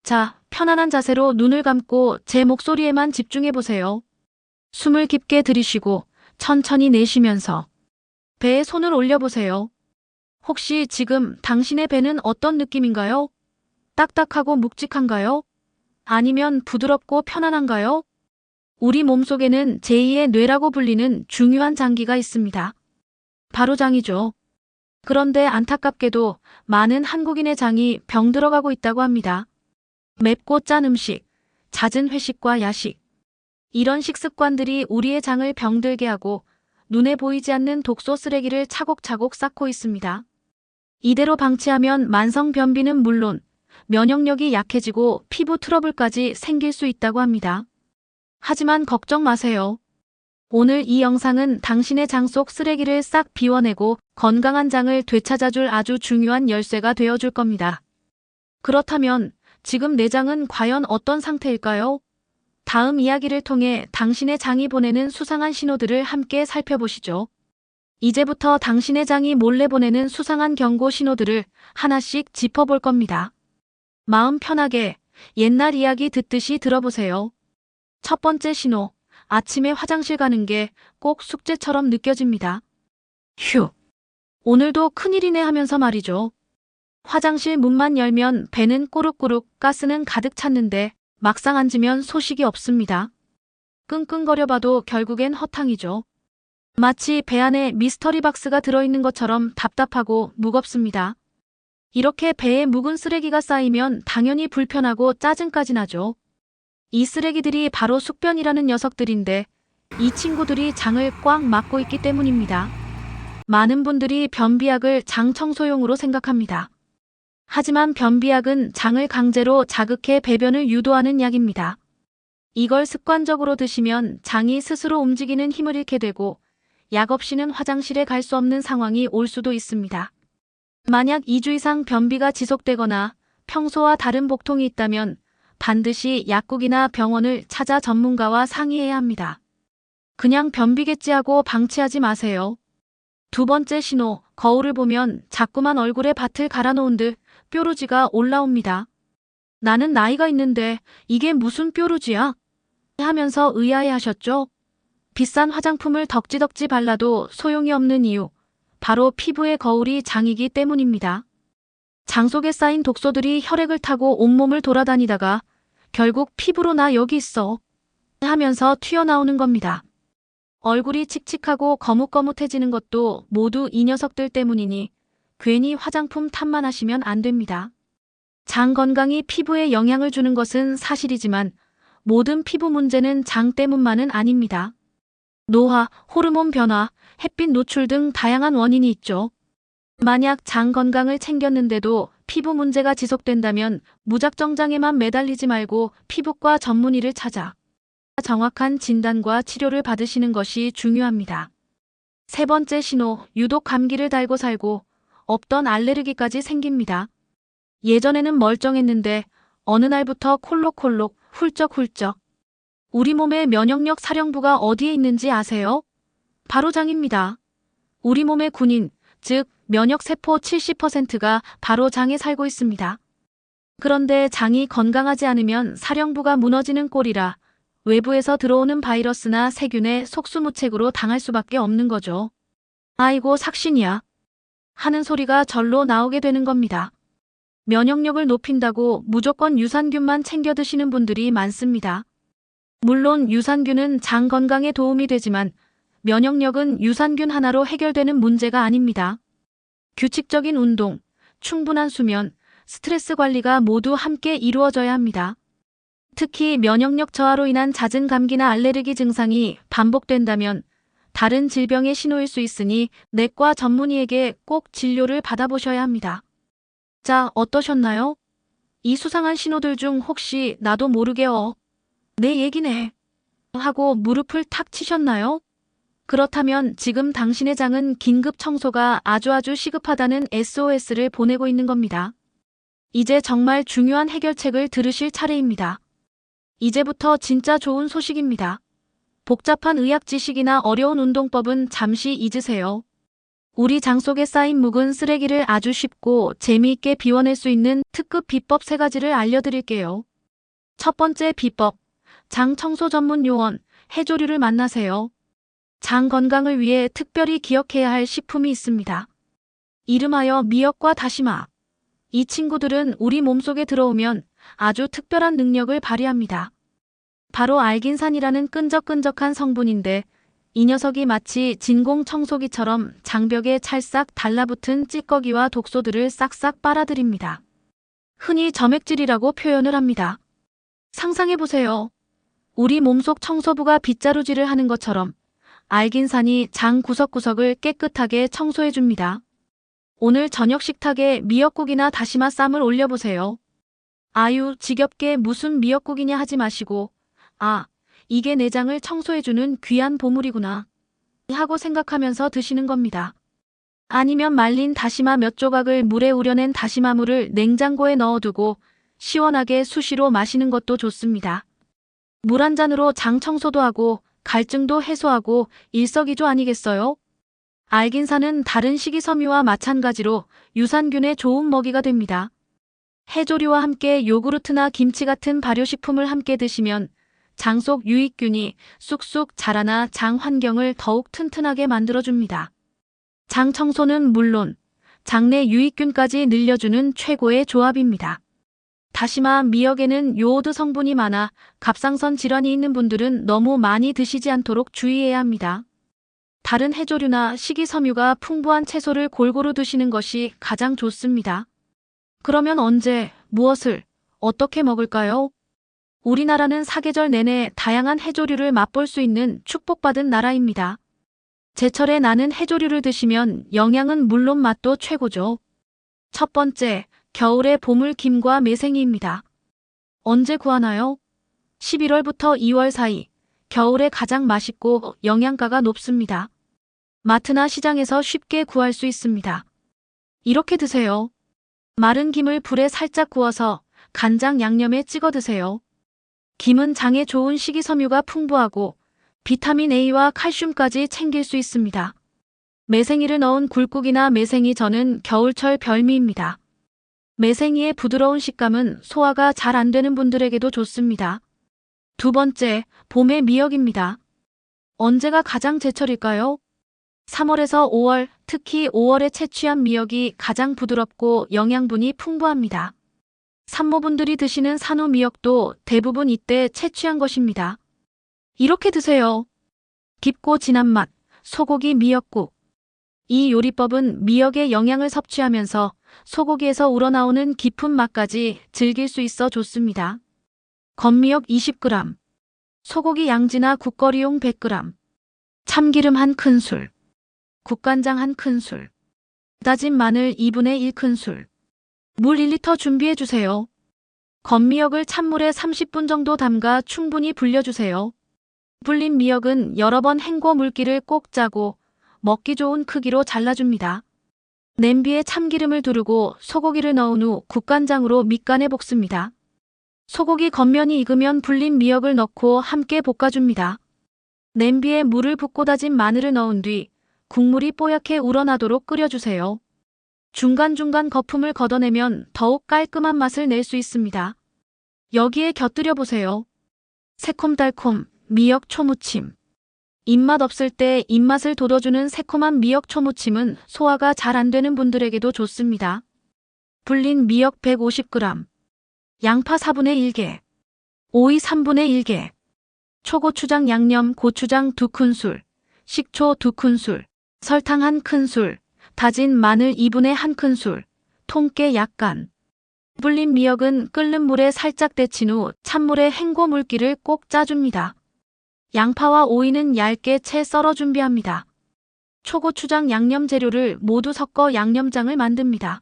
자, 편안한 자세로 눈을 감고 제 목소리에만 집중해 보세요. 숨을 깊게 들이쉬고 천천히 내쉬면서 배에 손을 올려보세요. 혹시 지금 당신의 배는 어떤 느낌인가요? 딱딱하고 묵직한가요? 아니면 부드럽고 편안한가요? 우리 몸속에는 제2의 뇌라고 불리는 중요한 장기가 있습니다. 바로 장이죠. 그런데 안타깝게도 많은 한국인의 장이 병들어가고 있다고 합니다. 맵고 짠 음식, 잦은 회식과 야식. 이런 식습관들이 우리의 장을 병들게 하고 눈에 보이지 않는 독소 쓰레기를 차곡차곡 쌓고 있습니다. 이대로 방치하면 만성 변비는 물론 면역력이 약해지고 피부 트러블까지 생길 수 있다고 합니다. 하지만 걱정 마세요. 오늘 이 영상은 당신의 장 속 쓰레기를 싹 비워내고 건강한 장을 되찾아줄 아주 중요한 열쇠가 되어줄 겁니다. 그렇다면 지금 내 장은 과연 어떤 상태일까요? 다음 이야기를 통해 당신의 장이 보내는 수상한 신호들을 함께 살펴보시죠. 이제부터 당신의 장이 몰래 보내는 수상한 경고 신호들을 하나씩 짚어볼 겁니다. 마음 편하게 옛날 이야기 듣듯이 들어보세요. 첫 번째 신호, 아침에 화장실 가는 게 꼭 숙제처럼 느껴집니다. 휴, 오늘도 큰일이네 하면서 말이죠. 화장실 문만 열면 배는 꼬룩꼬룩 가스는 가득 찼는데 막상 앉으면 소식이 없습니다. 끙끙거려봐도 결국엔 허탕이죠. 마치 배 안에 미스터리 박스가 들어있는 것처럼 답답하고 무겁습니다. 이렇게 배에 묵은 쓰레기가 쌓이면 당연히 불편하고 짜증까지 나죠. 이 쓰레기들이 바로 숙변이라는 녀석들인데 이 친구들이 장을 꽉 막고 있기 때문입니다. 많은 분들이 변비약을 장 청소용으로 생각합니다. 하지만 변비약은 장을 강제로 자극해 배변을 유도하는 약입니다. 이걸 습관적으로 드시면 장이 스스로 움직이는 힘을 잃게 되고 약 없이는 화장실에 갈 수 없는 상황이 올 수도 있습니다. 만약 2주 이상 변비가 지속되거나 평소와 다른 복통이 있다면 반드시 약국이나 병원을 찾아 전문가와 상의해야 합니다. 그냥 변비겠지 하고 방치하지 마세요. 두 번째 신호, 거울을 보면 자꾸만 얼굴에 밭을 갈아놓은 듯 뾰루지가 올라옵니다. 나는 나이가 있는데 이게 무슨 뾰루지야? 하면서 의아해하셨죠? 비싼 화장품을 덕지덕지 발라도 소용이 없는 이유, 바로 피부의 거울이 장이기 때문입니다. 장 속에 쌓인 독소들이 혈액을 타고 온몸을 돌아다니다가 결국 피부로 나 여기 있어 하면서 튀어나오는 겁니다. 얼굴이 칙칙하고 거뭇거뭇해지는 것도 모두 이 녀석들 때문이니 괜히 화장품 탓만 하시면 안 됩니다. 장 건강이 피부에 영향을 주는 것은 사실이지만 모든 피부 문제는 장 때문만은 아닙니다. 노화, 호르몬 변화, 햇빛 노출 등 다양한 원인이 있죠. 만약 장 건강을 챙겼는데도 피부 문제가 지속된다면 무작정장에만 매달리지 말고 피부과 전문의를 찾아 정확한 진단과 치료를 받으시는 것이 중요합니다. 세 번째 신호, 유독 감기를 달고 살고 없던 알레르기까지 생깁니다. 예전에는 멀쩡했는데 어느 날부터 콜록콜록, 훌쩍훌쩍. 우리 몸의 면역력 사령부가 어디에 있는지 아세요? 바로 장입니다. 우리 몸의 군인, 즉 면역세포 70%가 바로 장에 살고 있습니다. 그런데 장이 건강하지 않으면 사령부가 무너지는 꼴이라 외부에서 들어오는 바이러스나 세균에 속수무책으로 당할 수밖에 없는 거죠. 아이고 삭신이야 하는 소리가 절로 나오게 되는 겁니다. 면역력을 높인다고 무조건 유산균만 챙겨 드시는 분들이 많습니다. 물론 유산균은 장 건강에 도움이 되지만 면역력은 유산균 하나로 해결되는 문제가 아닙니다. 규칙적인 운동, 충분한 수면, 스트레스 관리가 모두 함께 이루어져야 합니다. 특히 면역력 저하로 인한 잦은 감기나 알레르기 증상이 반복된다면 다른 질병의 신호일 수 있으니 내과 전문의에게 꼭 진료를 받아보셔야 합니다. 자, 어떠셨나요? 이 수상한 신호들 중 혹시 나도 모르게 내 얘기네 하고 무릎을 탁 치셨나요? 그렇다면 지금 당신의 장은 긴급 청소가 아주 시급하다는 SOS를 보내고 있는 겁니다. 이제 정말 중요한 해결책을 들으실 차례입니다. 이제부터 진짜 좋은 소식입니다. 복잡한 의학 지식이나 어려운 운동법은 잠시 잊으세요. 우리 장 속에 쌓인 묵은 쓰레기를 아주 쉽고 재미있게 비워낼 수 있는 특급 비법 3가지를 알려드릴게요. 첫 번째 비법, 장 청소 전문 요원, 해조류를 만나세요. 장 건강을 위해 특별히 기억해야 할 식품이 있습니다. 이름하여 미역과 다시마. 이 친구들은 우리 몸속에 들어오면 아주 특별한 능력을 발휘합니다. 바로 알긴산이라는 끈적끈적한 성분인데 이 녀석이 마치 진공 청소기처럼 장벽에 찰싹 달라붙은 찌꺼기와 독소들을 싹싹 빨아들입니다. 흔히 점액질이라고 표현을 합니다. 상상해보세요. 우리 몸속 청소부가 빗자루질을 하는 것처럼 알긴산이 장 구석구석을 깨끗하게 청소해줍니다. 오늘 저녁 식탁에 미역국이나 다시마 쌈을 올려보세요. 아유, 지겹게 무슨 미역국이냐 하지 마시고, 아, 이게 내 장을 청소해주는 귀한 보물이구나 하고 생각하면서 드시는 겁니다. 아니면 말린 다시마 몇 조각을 물에 우려낸 다시마물을 냉장고에 넣어두고 시원하게 수시로 마시는 것도 좋습니다. 물 한 잔으로 장 청소도 하고 갈증도 해소하고 일석이조 아니겠어요? 알긴산은 다른 식이섬유와 마찬가지로 유산균에 좋은 먹이가 됩니다. 해조류와 함께 요구르트나 김치 같은 발효식품을 함께 드시면 장 속 유익균이 쑥쑥 자라나 장 환경을 더욱 튼튼하게 만들어줍니다. 장 청소는 물론 장내 유익균까지 늘려주는 최고의 조합입니다. 다시마, 미역에는 요오드 성분이 많아 갑상선 질환이 있는 분들은 너무 많이 드시지 않도록 주의해야 합니다. 다른 해조류나 식이섬유가 풍부한 채소를 골고루 드시는 것이 가장 좋습니다. 그러면 언제, 무엇을, 어떻게 먹을까요? 우리나라는 사계절 내내 다양한 해조류를 맛볼 수 있는 축복받은 나라입니다. 제철에 나는 해조류를 드시면 영양은 물론 맛도 최고죠. 첫 번째, 겨울의 보물 김과 매생이입니다. 언제 구하나요? 11월부터 2월 사이, 겨울에 가장 맛있고 영양가가 높습니다. 마트나 시장에서 쉽게 구할 수 있습니다. 이렇게 드세요. 마른 김을 불에 살짝 구워서 간장 양념에 찍어 드세요. 김은 장에 좋은 식이섬유가 풍부하고 비타민 A와 칼슘까지 챙길 수 있습니다. 매생이를 넣은 굴국이나 매생이전은 겨울철 별미입니다. 매생이의 부드러운 식감은 소화가 잘 안 되는 분들에게도 좋습니다. 두 번째, 봄의 미역입니다. 언제가 가장 제철일까요? 3월에서 5월, 특히 5월에 채취한 미역이 가장 부드럽고 영양분이 풍부합니다. 산모분들이 드시는 산후 미역도 대부분 이때 채취한 것입니다. 이렇게 드세요. 깊고 진한 맛, 소고기 미역국. 이 요리법은 미역의 영양을 섭취하면서 소고기에서 우러나오는 깊은 맛까지 즐길 수 있어 좋습니다. 건미역 20g, 소고기 양지나 국거리용 100g, 참기름 1큰술, 국간장 1큰술, 다진 마늘 2분의 1큰술, 물 1리터 준비해주세요. 건미역을 찬물에 30분 정도 담가 충분히 불려주세요. 불린 미역은 여러 번 헹궈 물기를 꼭 짜고 먹기 좋은 크기로 잘라줍니다. 냄비에 참기름을 두르고 소고기를 넣은 후 국간장으로 밑간에 볶습니다. 소고기 겉면이 익으면 불린 미역을 넣고 함께 볶아줍니다. 냄비에 물을 붓고 다진 마늘을 넣은 뒤 국물이 뽀얗게 우러나도록 끓여주세요. 중간중간 거품을 걷어내면 더욱 깔끔한 맛을 낼 수 있습니다. 여기에 곁들여 보세요. 새콤달콤 미역 초무침. 입맛 없을 때 입맛을 돋워주는 새콤한 미역 초무침은 소화가 잘 안 되는 분들에게도 좋습니다. 불린 미역 150g, 양파 4분의 1개, 오이 3분의 1개, 초고추장 양념 고추장 2큰술, 식초 2큰술, 설탕 1큰술, 다진 마늘 2분의 1큰술, 통깨 약간. 불린 미역은 끓는 물에 살짝 데친 후 찬물에 헹궈 물기를 꼭 짜줍니다. 양파와 오이는 얇게 채 썰어 준비합니다. 초고추장 양념 재료를 모두 섞어 양념장을 만듭니다.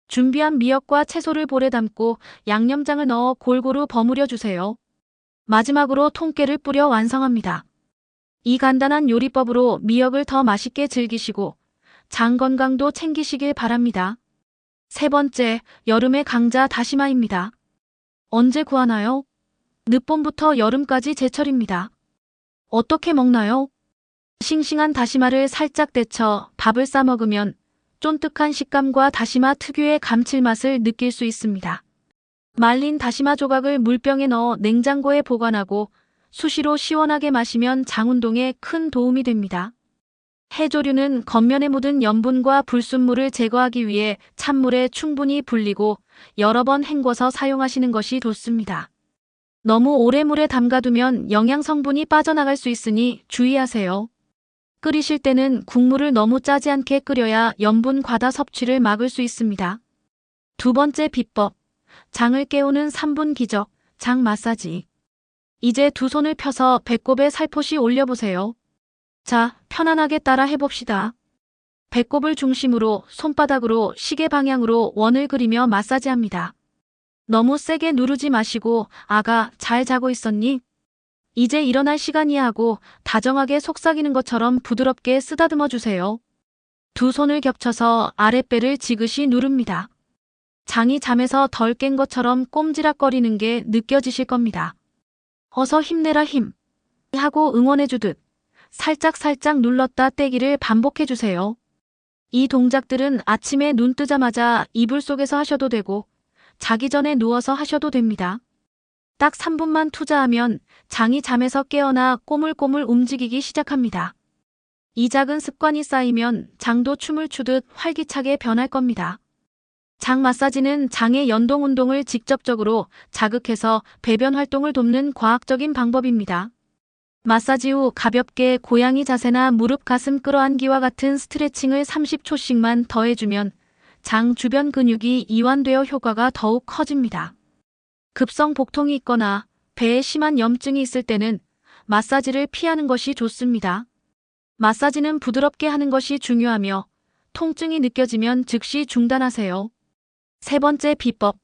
준비한 미역과 채소를 볼에 담고 양념장을 넣어 골고루 버무려 주세요. 마지막으로 통깨를 뿌려 완성합니다. 이 간단한 요리법으로 미역을 더 맛있게 즐기시고 장 건강도 챙기시길 바랍니다. 세 번째, 여름의 강자 다시마입니다. 언제 구하나요? 늦봄부터 여름까지 제철입니다. 어떻게 먹나요? 싱싱한 다시마를 살짝 데쳐 밥을 싸 먹으면 쫀득한 식감과 다시마 특유의 감칠맛을 느낄 수 있습니다. 말린 다시마 조각을 물병에 넣어 냉장고에 보관하고 수시로 시원하게 마시면 장 운동에 큰 도움이 됩니다. 해조류는 겉면에 묻은 염분과 불순물을 제거하기 위해 찬물에 충분히 불리고 여러 번 헹궈서 사용하시는 것이 좋습니다. 너무 오래 물에 담가두면 영양 성분이 빠져나갈 수 있으니 주의하세요. 끓이실 때는 국물을 너무 짜지 않게 끓여야 염분 과다 섭취를 막을 수 있습니다. 두 번째 비법, 장을 깨우는 3분 기적, 장 마사지. 이제 두 손을 펴서 배꼽에 살포시 올려보세요. 자, 편안하게 따라 해봅시다. 배꼽을 중심으로 손바닥으로 시계 방향으로 원을 그리며 마사지합니다. 너무 세게 누르지 마시고 아가 잘 자고 있었니? 이제 일어날 시간이야 하고 다정하게 속삭이는 것처럼 부드럽게 쓰다듬어 주세요. 두 손을 겹쳐서 아랫배를 지그시 누릅니다. 장이 잠에서 덜 깬 것처럼 꼼지락거리는 게 느껴지실 겁니다. 어서 힘내라 힘 하고 응원해 주듯 살짝 눌렀다 떼기를 반복해 주세요. 이 동작들은 아침에 눈 뜨자마자 이불 속에서 하셔도 되고 자기 전에 누워서 하셔도 됩니다. 딱 3분만 투자하면 장이 잠에서 깨어나 꼬물꼬물 움직이기 시작합니다. 이 작은 습관이 쌓이면 장도 춤을 추듯 활기차게 변할 겁니다. 장 마사지는 장의 연동 운동을 직접적으로 자극해서 배변 활동을 돕는 과학적인 방법입니다. 마사지 후 가볍게 고양이 자세나 무릎 가슴 끌어안기와 같은 스트레칭을 30초씩만 더해주면 장 주변 근육이 이완되어 효과가 더욱 커집니다. 급성 복통이 있거나 배에 심한 염증이 있을 때는 마사지를 피하는 것이 좋습니다. 마사지는 부드럽게 하는 것이 중요하며 통증이 느껴지면 즉시 중단하세요. 세 번째 비법,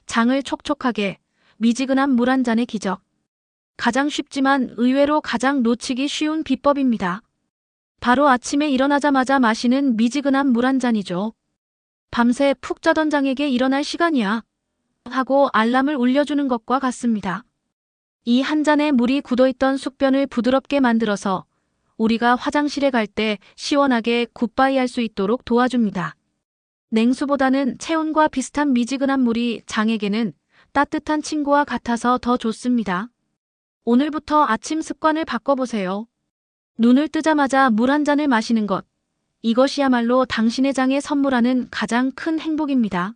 장을 촉촉하게, 미지근한 물 한 잔의 기적. 가장 쉽지만 의외로 가장 놓치기 쉬운 비법입니다. 바로 아침에 일어나자마자 마시는 미지근한 물 한 잔이죠. 밤새 푹 자던 장에게 일어날 시간이야 하고 알람을 울려주는 것과 같습니다. 이 한 잔에 물이 굳어있던 숙변을 부드럽게 만들어서 우리가 화장실에 갈 때 시원하게 굿바이 할 수 있도록 도와줍니다. 냉수보다는 체온과 비슷한 미지근한 물이 장에게는 따뜻한 친구와 같아서 더 좋습니다. 오늘부터 아침 습관을 바꿔보세요. 눈을 뜨자마자 물 한 잔을 마시는 것. 이것이야말로 당신의 장에 선물하는 가장 큰 행복입니다.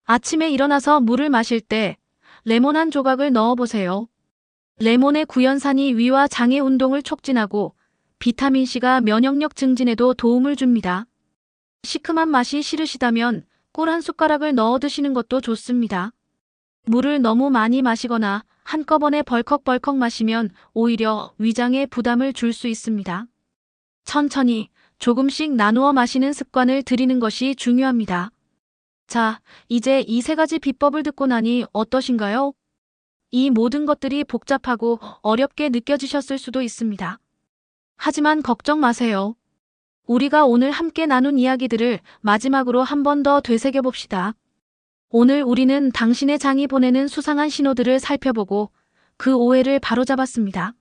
아침에 일어나서 물을 마실 때 레몬 한 조각을 넣어보세요. 레몬의 구연산이 위와 장의 운동을 촉진하고 비타민C가 면역력 증진에도 도움을 줍니다. 시큼한 맛이 싫으시다면 꿀 한 숟가락을 넣어 드시는 것도 좋습니다. 물을 너무 많이 마시거나 한꺼번에 벌컥벌컥 마시면 오히려 위장에 부담을 줄 수 있습니다. 천천히 조금씩 나누어 마시는 습관을 들이는 것이 중요합니다. 자, 이제 이 세 가지 비법을 듣고 나니 어떠신가요? 이 모든 것들이 복잡하고 어렵게 느껴지셨을 수도 있습니다. 하지만 걱정 마세요. 우리가 오늘 함께 나눈 이야기들을 마지막으로 한 번 더 되새겨봅시다. 오늘 우리는 당신의 장이 보내는 수상한 신호들을 살펴보고 그 오해를 바로잡았습니다.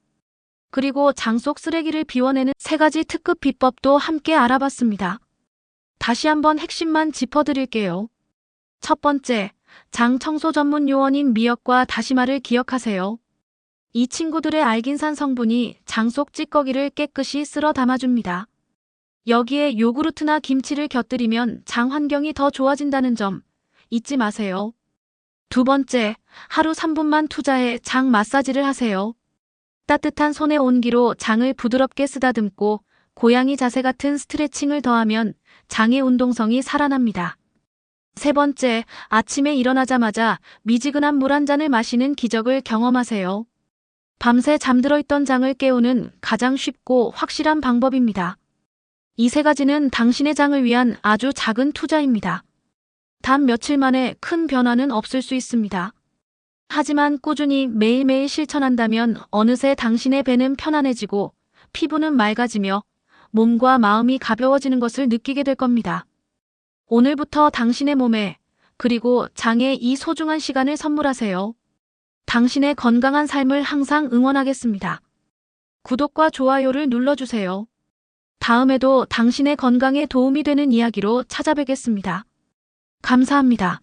그리고 장 속 쓰레기를 비워내는 세 가지 특급 비법도 함께 알아봤습니다. 다시 한번 핵심만 짚어드릴게요. 첫 번째, 장 청소 전문 요원인 미역과 다시마를 기억하세요. 이 친구들의 알긴산 성분이 장 속 찌꺼기를 깨끗이 쓸어 담아줍니다. 여기에 요구르트나 김치를 곁들이면 장 환경이 더 좋아진다는 점 잊지 마세요. 두 번째, 하루 3분만 투자해 장 마사지를 하세요. 따뜻한 손의 온기로 장을 부드럽게 쓰다듬고 고양이 자세 같은 스트레칭을 더하면 장의 운동성이 살아납니다. 세 번째, 아침에 일어나자마자 미지근한 물 한 잔을 마시는 기적을 경험하세요. 밤새 잠들어 있던 장을 깨우는 가장 쉽고 확실한 방법입니다. 이 세 가지는 당신의 장을 위한 아주 작은 투자입니다. 단 며칠 만에 큰 변화는 없을 수 있습니다. 하지만 꾸준히 매일매일 실천한다면 어느새 당신의 배는 편안해지고 피부는 맑아지며 몸과 마음이 가벼워지는 것을 느끼게 될 겁니다. 오늘부터 당신의 몸에 그리고 장에 이 소중한 시간을 선물하세요. 당신의 건강한 삶을 항상 응원하겠습니다. 구독과 좋아요를 눌러주세요. 다음에도 당신의 건강에 도움이 되는 이야기로 찾아뵙겠습니다. 감사합니다.